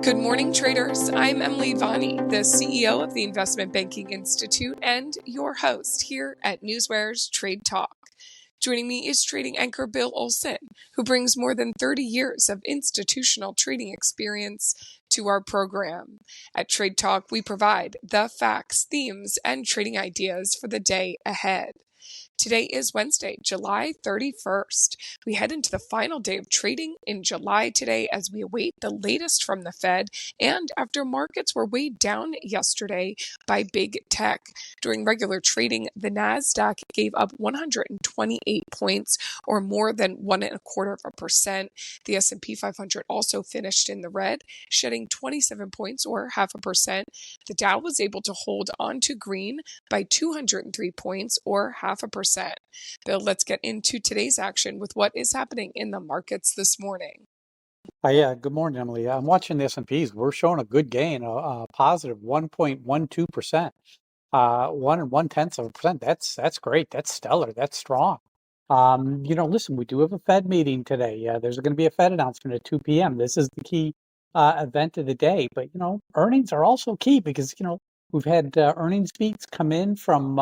Good morning, traders. I'm Emily Vani, the CEO of the Investment Banking Institute and your host here at NewsWare's Trade Talk. Joining me is trading anchor Bill Olson, who brings more than 30 years of institutional trading experience to our program. At Trade Talk, we provide the facts, themes, and trading ideas for the day ahead. Today is Wednesday, July 31st. We head into the final day of trading in July today as we await the latest from the Fed and after markets were weighed down yesterday by big tech. During regular trading, the NASDAQ gave up 128 points or more than 1.25%. The S&P 500 also finished in the red, shedding 27 points or 0.5%. The Dow was able to hold on to green by 203 points or 0.5%. Bill, let's get into today's action with what is happening in the markets this morning. Yeah, good morning, Emily. I'm watching the S&Ps. We're showing a good gain, a positive 1.12%, 1.1%. That's great. That's stellar. That's strong. Listen, we do have a Fed meeting today. There's going to be a Fed announcement at 2 p.m. This is the key event of the day. But earnings are also key because we've had earnings beats come in from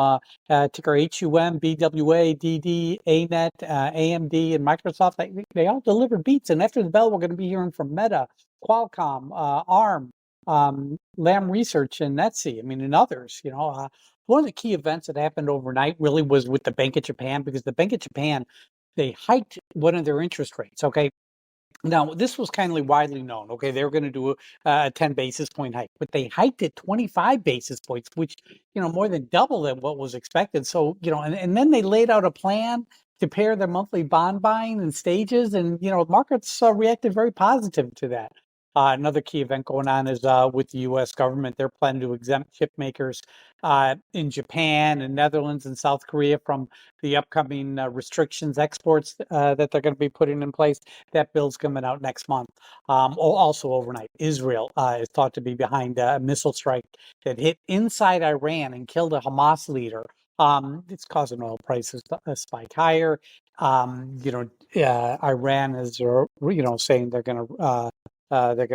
ticker HUM, BWA, DD, ANET, AMD, and Microsoft. They all delivered beats. And after the bell, we're going to be hearing from Meta, Qualcomm, ARM, Lam Research, and Etsy. And others. One of the key events that happened overnight really was with the Bank of Japan, because the Bank of Japan, they hiked one of their interest rates. Okay. Now, this was kind of widely known. Okay, they were going to do a 10 basis point hike, but they hiked it 25 basis points, which, more than double than what was expected. So, and then they laid out a plan to pair their monthly bond buying in stages. And, markets reacted very positive to that. Another key event going on is with the U.S. government. They're planning to exempt chip makers in Japan and Netherlands and South Korea from the upcoming restrictions, exports that they're going to be putting in place. That bill's coming out next month. Also overnight, Israel is thought to be behind a missile strike that hit inside Iran and killed a Hamas leader. It's causing oil prices to spike higher. Iran is, saying they're going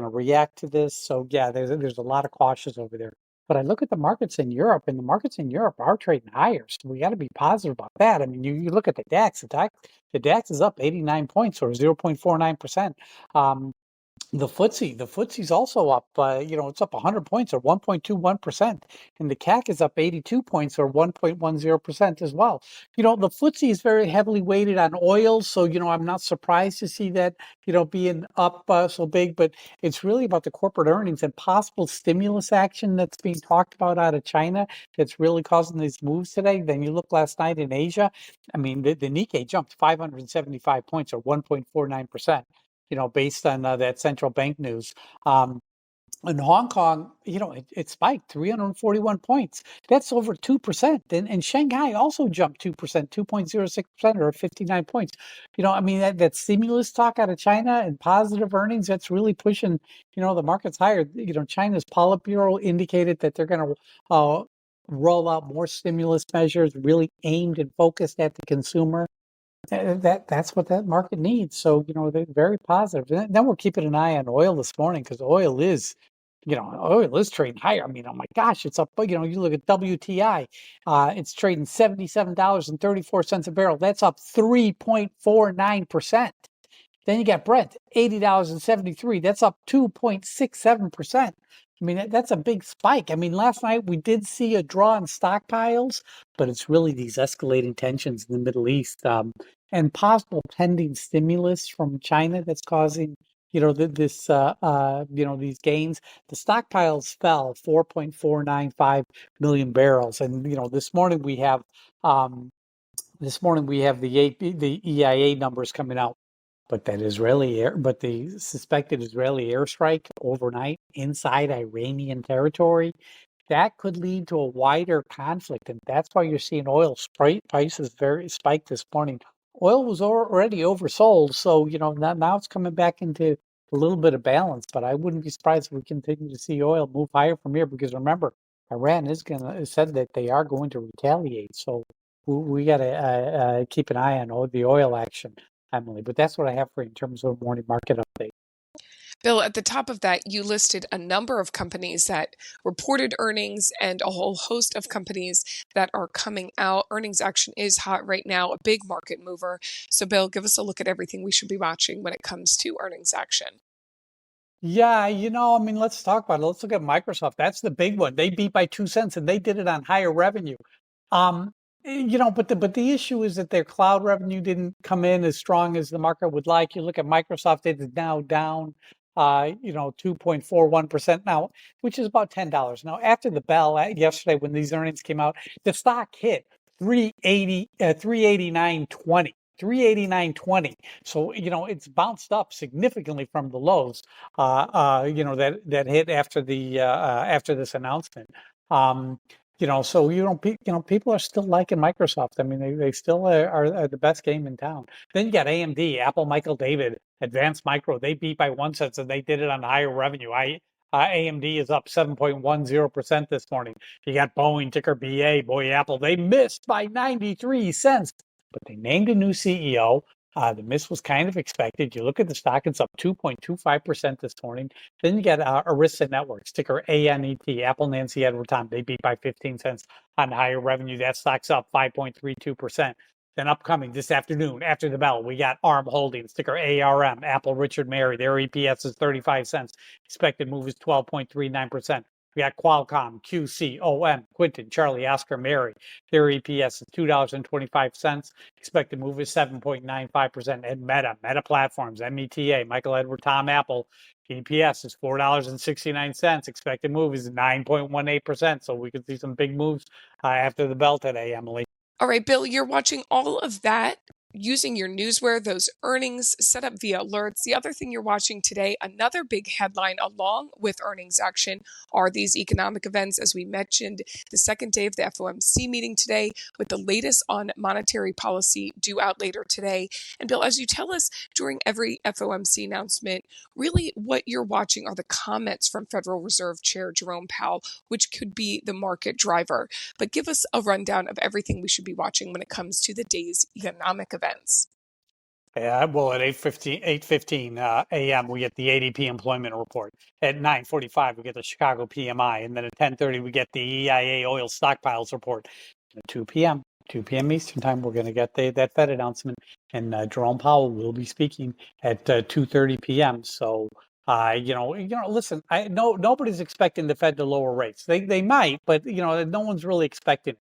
to react to this. So yeah, there's a lot of cautious over there. But I look at the markets in Europe, and the markets in Europe are trading higher. So we got to be positive about that. You look at the DAX. The DAX is up 89 points or 0.49%. The FTSE's also up, it's up 100 points or 1.21%. And the CAC is up 82 points or 1.10% as well. The FTSE is very heavily weighted on oil. So, I'm not surprised to see that, being up so big, but it's really about the corporate earnings and possible stimulus action that's being talked about out of China that's really causing these moves today. Then you look last night in Asia, the Nikkei jumped 575 points or 1.49%. Based on that central bank news. In Hong Kong, it spiked 341 points. That's over 2%. And Shanghai also jumped 2%, 2.06% or 59 points. That stimulus talk out of China and positive earnings, that's really pushing, the markets higher. China's Politburo indicated that they're going to roll out more stimulus measures really aimed and focused at the consumer. That's what that market needs. So, they're very positive. And then we're keeping an eye on oil this morning because oil is trading higher. Oh my gosh, it's up. You look at WTI, it's trading $77.34 a barrel. That's up 3.49%. Then you got Brent, $80.73. That's up 2.67%. That's a big spike. Last night we did see a draw in stockpiles, but it's really these escalating tensions in the Middle East and possible pending stimulus from China that's causing, these gains. The stockpiles fell 4.495 million barrels, and this morning we have the EIA numbers coming out. But the suspected Israeli airstrike overnight inside Iranian territory, that could lead to a wider conflict, and that's why you're seeing oil prices very spiked this morning. Oil was already oversold, so now it's coming back into a little bit of balance. But I wouldn't be surprised if we continue to see oil move higher from here, because remember, Iran said that they are going to retaliate. So we got to keep an eye on the oil action, Emily. But that's what I have for you in terms of a morning market update. Bill, at the top of that, you listed a number of companies that reported earnings and a whole host of companies that are coming out. Earnings action is hot right now, a big market mover. So, Bill, give us a look at everything we should be watching when it comes to earnings action. Yeah, I mean, let's talk about it. Let's look at Microsoft. That's the big one. They beat by 2 cents, and they did it on higher revenue. Um, but the issue is that their cloud revenue didn't come in as strong as the market would like. You look at Microsoft; it is now down, 2.41% now, which is about $10. Now, after the bell yesterday, when these earnings came out, the stock hit 389.20. 389.20. So, it's bounced up significantly from the lows, that hit after after this announcement. So people are still liking Microsoft. I mean, they still are the best game in town. Then you got AMD, Apple, Michael David, Advanced Micro. They beat by 1 cent, and they did it on higher revenue. AMD is up 7.10% this morning. You got Boeing, ticker BA. Boy, Apple, they missed by 93 cents, but they named a new CEO. The miss was kind of expected. You look at the stock; it's up 2.25% this morning. Then you get Arista Networks, ticker ANET, Apple, Nancy, Edward, Tom. They beat by 15 cents on higher revenue. That stock's up 5.32%. Then upcoming this afternoon, after the bell, we got ARM Holdings, ticker ARM, Apple, Richard, Mary. Their EPS is 35 cents. Expected move is 12.39%. We got Qualcomm, QCOM, Quinton, Charlie, Oscar, Mary. Their EPS is $2.25. Expected move is 7.95%. And Meta Platforms, META, Michael, Edward, Tom, Apple. EPS is $4.69. Expected move is 9.18%. So we could see some big moves after the bell today, Emily. All right, Bill, you're watching all of that using your NewsWare, those earnings set up via alerts. The other thing you're watching today, another big headline along with earnings action, are these economic events. As we mentioned, the second day of the FOMC meeting today with the latest on monetary policy due out later today. And Bill, as you tell us during every FOMC announcement, really what you're watching are the comments from Federal Reserve Chair Jerome Powell, which could be the market driver. But give us a rundown of everything we should be watching when it comes to the day's economic events. Yeah, well, at 8:15 a.m., we get the ADP employment report. At 9:45, we get the Chicago PMI. And then at 10:30, we get the EIA oil stockpiles report. At 2 p.m. Eastern time, we're going to get that Fed announcement. And Jerome Powell will be speaking at 2:30 p.m. So, listen, nobody's expecting the Fed to lower rates. They might, but, no one's really expecting it.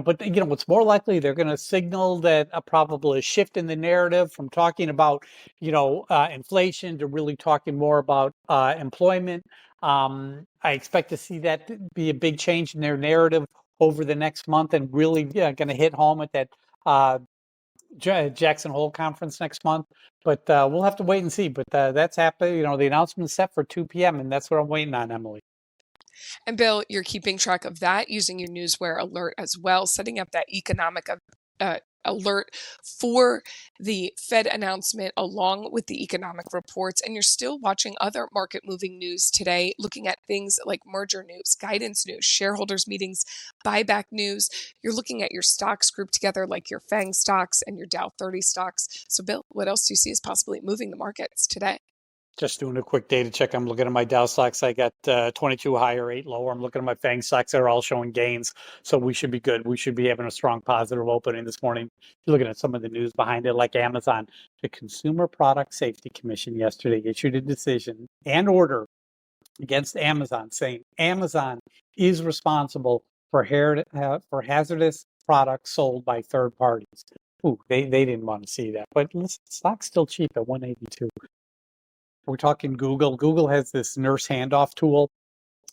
But what's more likely, they're going to signal that probably a shift in the narrative from talking about, inflation to really talking more about employment. I expect to see that be a big change in their narrative over the next month, and really going to hit home at that Jackson Hole conference next month. But we'll have to wait and see. But that's happening. The announcement is set for 2 p.m., and that's what I'm waiting on, Emily. And Bill, you're keeping track of that using your NewsWare alert as well, setting up that economic alert for the Fed announcement along with the economic reports. And you're still watching other market moving news today, looking at things like merger news, guidance news, shareholders meetings, buyback news. You're looking at your stocks grouped together like your FANG stocks and your Dow 30 stocks. So Bill, what else do you see is possibly moving the markets today? Just doing a quick data check. I'm looking at my Dow stocks. I got 22 higher, 8 lower. I'm looking at my FANG stocks. They're all showing gains. So we should be good. We should be having a strong positive opening this morning. You're looking at some of the news behind it, like Amazon. The Consumer Product Safety Commission yesterday issued a decision and order against Amazon, saying Amazon is responsible for hazardous products sold by third parties. Ooh, they didn't want to see that. But listen, stock's still cheap at 182. We're talking Google. Google has this nurse handoff tool.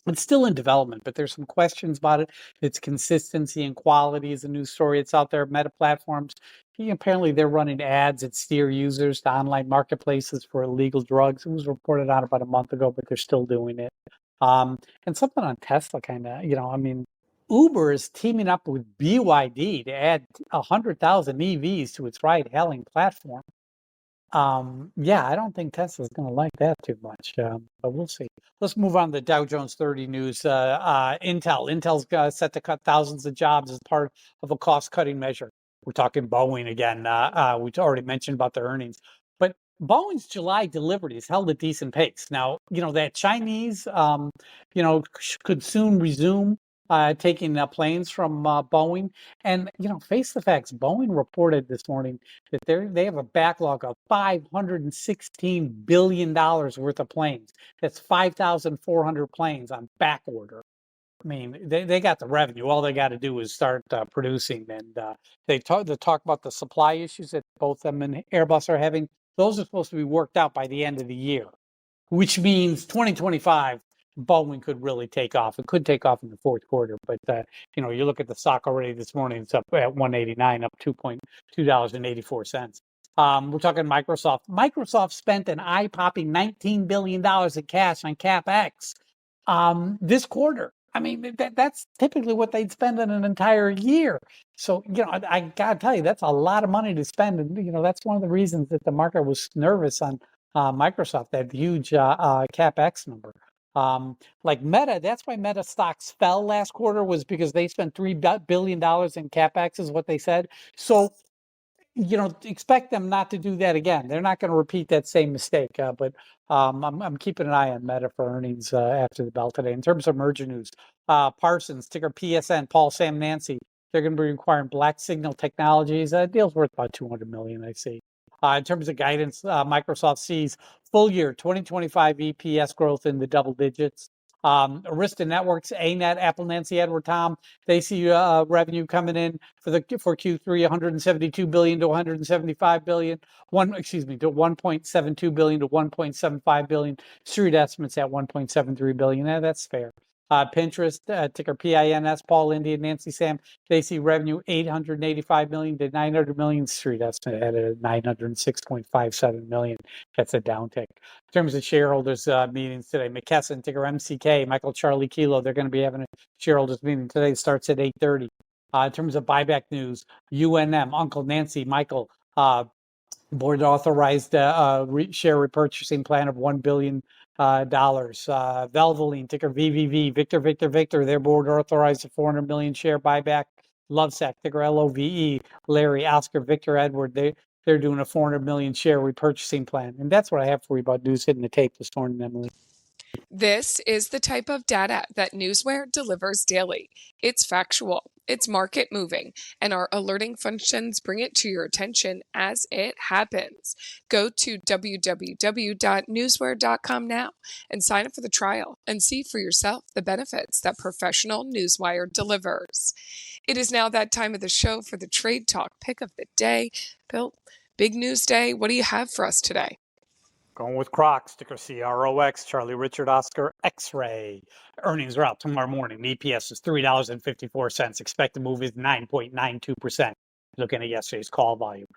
It's still in development, but there's some questions about it. Its consistency and quality is a news story. It's out there. Meta Platforms. Apparently, they're running ads that steer users to online marketplaces for illegal drugs. It was reported on about a month ago, but they're still doing it. And something on Tesla, kind of, Uber is teaming up with BYD to add 100,000 EVs to its ride-hailing platform. I don't think Tesla's going to like that too much, but we'll see. Let's move on to Dow Jones 30 news. Intel's set to cut thousands of jobs as part of a cost-cutting measure. We're talking Boeing again. We already mentioned about their earnings, but Boeing's July deliveries held a decent pace. Now, that Chinese, could soon resume taking planes from Boeing. And, face the facts, Boeing reported this morning that they have a backlog of $516 billion worth of planes. That's 5,400 planes on back order. I mean, they got the revenue. All they got to do is start producing. And they talk about the supply issues that both them and Airbus are having. Those are supposed to be worked out by the end of the year, which means 2025, Boeing could really take off. It could take off in the fourth quarter. But, you look at the stock already this morning, it's up at 189, up $2.84. We're talking Microsoft. Microsoft spent an eye-popping $19 billion in cash on CapEx this quarter. I mean, that's typically what they'd spend in an entire year. So, I got to tell you, that's a lot of money to spend. And, that's one of the reasons that the market was nervous on Microsoft, that huge CapEx number. Like Meta, that's why Meta stocks fell last quarter, was because they spent $3 billion in CapEx is what they said. So, expect them not to do that again. They're not going to repeat that same mistake. But I'm keeping an eye on Meta for earnings after the bell today. In terms of merger news, Parsons, ticker PSN, Paul, Sam, Nancy, they're going to be requiring Black Signal Technologies. Deal's worth about $200 million, I see. In terms of guidance, Microsoft sees full year 2025 EPS growth in the double digits. Arista Networks, ANET, Apple, Nancy, Edward, Tom, they see revenue coming in for Q3, 172 billion to 175 billion, to 1.72 billion to 1.75 billion. Street estimates at 1.73 billion. That's fair. Pinterest, ticker PINS, Paul, India, Nancy, Sam, they see revenue 885 million to 900 million. Street estimate at 906.57 million. That's a downtick. In terms of shareholders meetings today, McKesson, ticker MCK, Michael Charlie Kilo, they're going to be having a shareholders meeting today. It starts at 8:30. In terms of buyback news, UNM, Uncle Nancy, Michael, board authorized share repurchasing plan of $1 billion. Valvoline, ticker VVV, Victor, their board authorized a 400 million share buyback. Lovesac, ticker LOVE, Larry, Oscar, Victor, Edward, they're doing a 400 million share repurchasing plan. And that's what I have for you about news hitting the tape this morning, Emily. This is the type of data that NewsWare delivers daily. It's factual, it's market moving, and our alerting functions bring it to your attention as it happens. Go to www.newsware.com now and sign up for the trial and see for yourself the benefits that professional NewsWire delivers. It is now that time of the show for the Trade Talk pick of the day. Bill, big news day. What do you have for us today? Going with Crocs, ticker CROX, Charlie Richard Oscar X-Ray. Earnings are out tomorrow morning. The EPS is $3.54. Expected move is 9.92%. Looking at yesterday's call volume,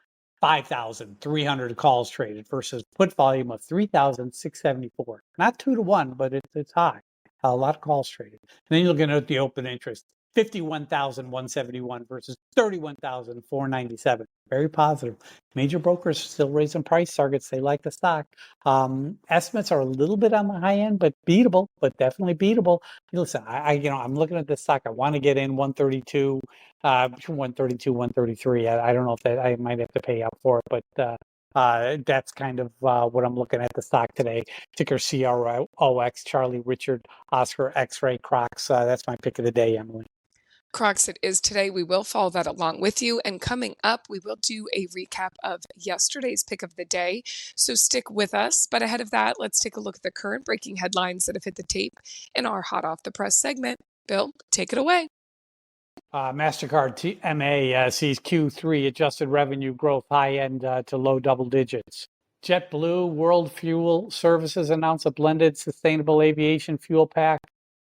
5,300 calls traded versus put volume of 3,674. Not 2-to-1, but it's high. A lot of calls traded. And then you're looking at the open interest, 51,171 versus 31,497. Very positive. Major brokers still raising price targets. They like the stock. Estimates are a little bit on the high end, but beatable, but definitely beatable. Listen, I'm looking at this stock. I want to get in 132, 133. I don't know if I might have to pay out for it, but that's kind of what I'm looking at the stock today. Ticker CROX, Charlie Richard Oscar X-Ray Crocs. That's my pick of the day, Emily. Crocs it is today. We will follow that along with you. And coming up, we will do a recap of yesterday's pick of the day. So stick with us. But ahead of that, let's take a look at the current breaking headlines that have hit the tape in our Hot Off the Press segment. Bill, take it away. MasterCard TMA sees Q3 adjusted revenue growth high end to low double digits. JetBlue World Fuel Services announced a blended sustainable aviation fuel pack.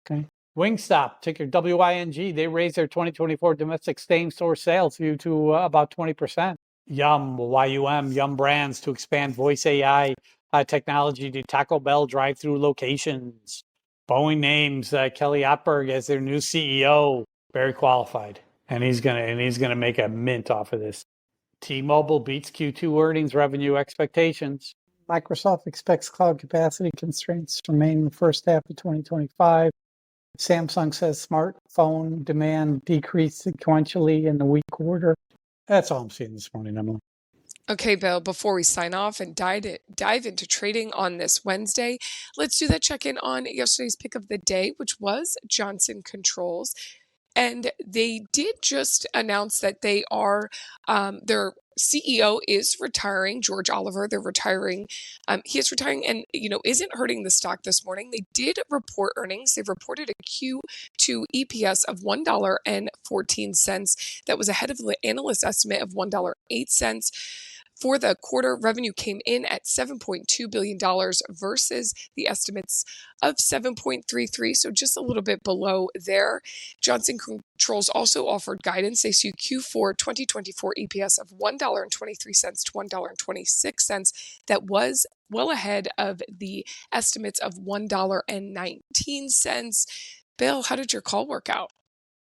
Okay. Wingstop, ticker WING, they raised their 2024 domestic same-store sales view to about 20%. Yum Brands to expand voice AI technology to Taco Bell drive-through locations. Boeing names Kelly Ottberg as their new CEO. Very qualified, and he's gonna make a mint off of this. T-Mobile beats Q2 earnings revenue expectations. Microsoft expects cloud capacity constraints to remain in the first half of 2025. Samsung says smartphone demand decreased sequentially in the weak quarter. That's all I'm seeing this morning, Emily. Okay, Bill, before we sign off and dive into trading on this Wednesday, let's do that check-in on yesterday's pick of the day, which was Johnson Controls. And they did just announce that they are, their CEO is retiring, George Oliver. They're retiring. He is retiring and, isn't hurting the stock this morning. They did report earnings. They reported a Q2 EPS of $1.14. That was ahead of the analyst estimate of $1.08. For the quarter, revenue came in at $7.2 billion versus the estimates of 7.33, so just a little bit below there. Johnson Controls also offered guidance. They see Q4 2024 EPS of $1.23 to $1.26. That was well ahead of the estimates of $1.19. Bill, how did your call work out?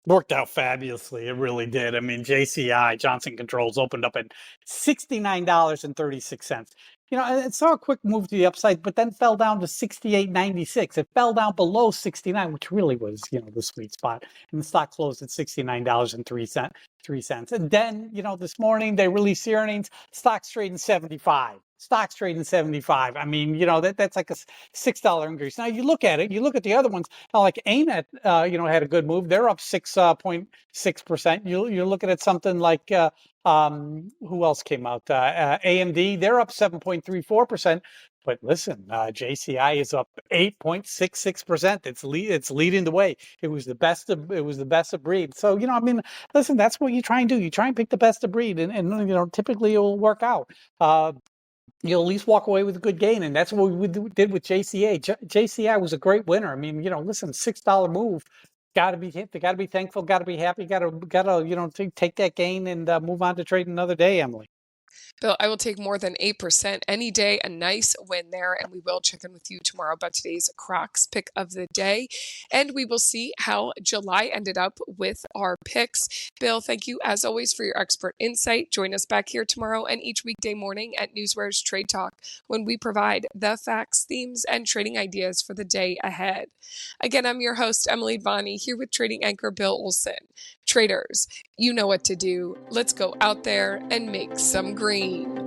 Worked out fabulously. It really did. I mean, JCI, Johnson Controls, opened up at $69.36. It saw a quick move to the upside, but then fell down to 68.96. It fell down below 69, which really was, the sweet spot. And the stock closed at $69.03. And then, this morning they released the earnings. Stock's trading 75. Stock's trading 75. I mean, that's like a $6 increase. Now you look at it, you look at the other ones, like ANET, had a good move. They're up 6.6%. You're looking at something like, who else came out? AMD, they're up 7.34%. But listen, JCI is up 8.66%. It's leading the way. It was the best of breed. So listen, that's what you try and do. You try and pick the best of breed, and typically it will work out. You'll at least walk away with a good gain, and that's what we did with JCA. JCI was a great winner. I mean, listen, $6 move. Got to be thankful. Got to be happy. Got to take that gain and move on to trade another day, Emily. Bill, I will take more than 8% any day. A nice win there. And we will check in with you tomorrow about today's Crocs pick of the day. And we will see how July ended up with our picks. Bill, thank you as always for your expert insight. Join us back here tomorrow and each weekday morning at NewsWare's Trade Talk when we provide the facts, themes, and trading ideas for the day ahead. Again, I'm your host, Emily Vani, here with trading anchor Bill Olson. Traders, you know what to do. Let's go out there and make some green.